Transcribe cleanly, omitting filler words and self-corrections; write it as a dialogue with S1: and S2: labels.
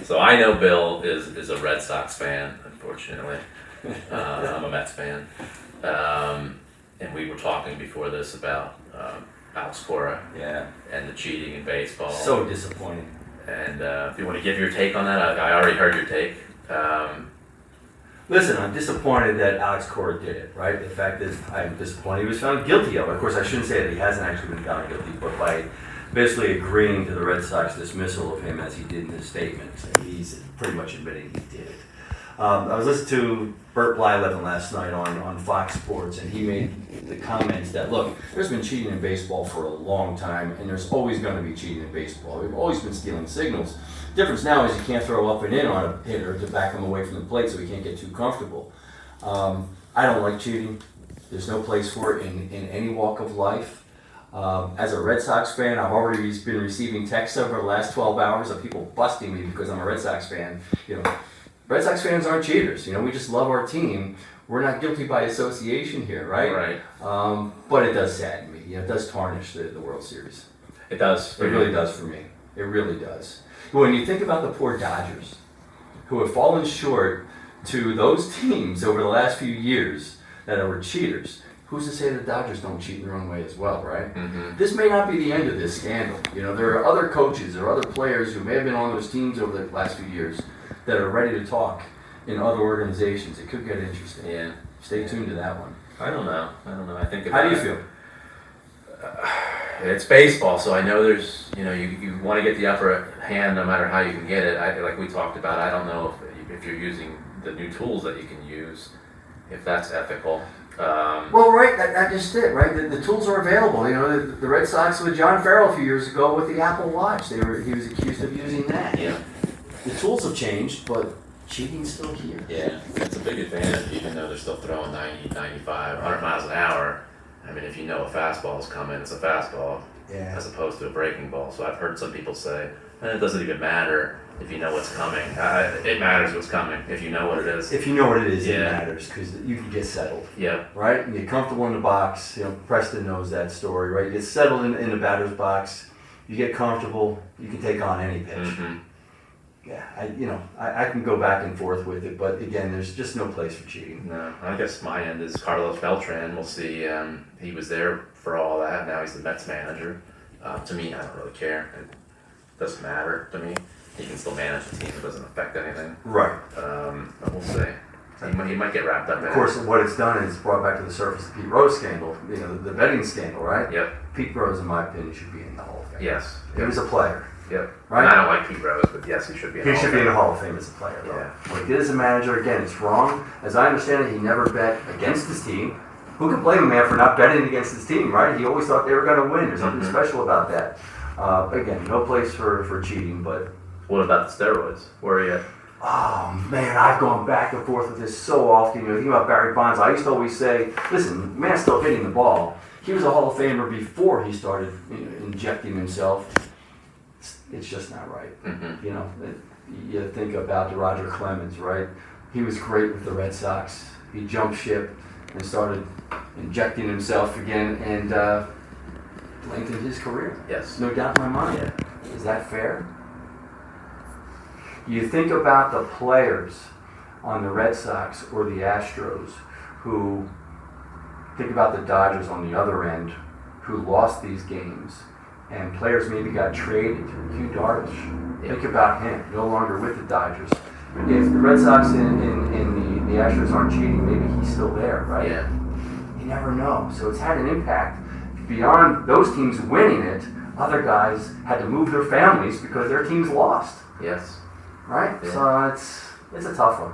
S1: So I know Bill is a Red Sox fan, unfortunately. I'm a Mets fan. And we were talking before this about Alex Cora
S2: Yeah.
S1: and the cheating in baseball.
S2: So disappointing.
S1: And if you want to give your take on that, I already heard your take.
S2: Listen, I'm disappointed that Alex Cora did it, right? The fact is, I'm disappointed he was found guilty of it. Of course, I shouldn't say that he hasn't actually been found guilty, but by basically agreeing to the Red Sox dismissal of him as he did in his statement, he's pretty much admitting he did it. I was listening to Burt Blyleven last night on Fox Sports, and he made the comments that, look, there's been cheating in baseball for a long time, and there's always going to be cheating in baseball. We've always been stealing signals. Difference now is you can't throw up and in on a hitter to back him away from the plate so he can't get too comfortable. I don't like cheating. There's no place for it in any walk of life. As a Red Sox fan, I've already been receiving texts over the last 12 hours of people busting me because I'm a Red Sox fan. Red Sox fans aren't cheaters. We just love our team. We're not guilty by association here, right?
S1: Right.
S2: But it does sadden me. It does tarnish the World Series.
S1: It does.
S2: It really does for me. It really does. When you think about the poor Dodgers, who have fallen short to those teams over the last few years that were cheaters, who's to say the Dodgers don't cheat in their own way as well, right?
S1: Mm-hmm.
S2: This may not be the end of this scandal. There are other coaches or other players who may have been on those teams over the last few years that are ready to talk in other organizations. It could get interesting.
S1: Yeah.
S2: Stay tuned to that one.
S1: I don't know. I think.
S2: How do you feel?
S1: It's baseball, so I know there's, you want to get the upper hand no matter how you can get it. Like we talked about, I don't know if you're using the new tools that you can use, if that's ethical.
S2: Well, right, that just it, right? The tools are available. The Red Sox with John Farrell a few years ago with the Apple Watch, he was accused of using that.
S1: Yeah.
S2: The tools have changed, but cheating's still here.
S1: Yeah, it's a big advantage, even though they're still throwing 90, 95, 100 miles an hour. I mean, if you know a fastball is coming, it's a fastball,
S2: Yeah.
S1: as opposed to a breaking ball. So I've heard some people say, it doesn't even matter if you know what's coming. It matters what's coming if you know what it is.
S2: If you know what it is, it
S1: Yeah.
S2: matters because you can get settled,
S1: Yeah,
S2: right? And get comfortable in the box. Preston knows that story, right? You get settled in the batter's box. You get comfortable. You can take on any pitch.
S1: mm-hmm.
S2: Yeah, I can go back and forth with it, but again, there's just no place for cheating.
S1: No, I guess my end is Carlos Beltran. We'll see. He was there for all that. Now he's the Mets manager. To me, I don't really care. It doesn't matter to me. He can still manage the team. It doesn't affect anything.
S2: Right.
S1: But we'll see. He might get wrapped up in it.
S2: Of course, what it's done is brought back to the surface the Pete Rose scandal, the betting scandal, right?
S1: Yep.
S2: Pete Rose, in my opinion, should be in the Hall of Fame.
S1: Yes.
S2: He was a player,
S1: Yep.
S2: right?
S1: And I don't like Pete Rose, but yes, he should be.
S2: He should be in the Hall of Fame as a player, though.
S1: Yeah.
S2: What he did as a manager, again, it's wrong. As I understand it, he never bet against his team. Who can blame a man for not betting against his team, right? He always thought they were going to win. There's something
S1: Mhm.
S2: special about that. Again, no place for cheating, but
S1: What about the steroids? Where are you at?
S2: oh man, I've gone back and forth with this so often. Thinking about Barry Bonds, I used to always say, listen, man's still hitting the ball. He was a Hall of Famer before he started injecting himself. It's just not right.
S1: Mm-hmm.
S2: You think about Roger Clemens, right? He was great with the Red Sox. He jumped ship and started injecting himself again and lengthened his career.
S1: Yes.
S2: No doubt in my mind. Is that fair? You think about the players on the Red Sox or the Astros who, think about the Dodgers on the other end, who lost these games, and players maybe got traded. Hugh Darvish, think about him, no longer with the Dodgers. If the Red Sox and the Astros aren't cheating, maybe he's still there, right?
S1: Yeah.
S2: You never know. So it's had an impact. Beyond those teams winning it, other guys had to move their families because their teams lost,
S1: Yes.
S2: right?
S1: Yeah.
S2: So it's a tough one.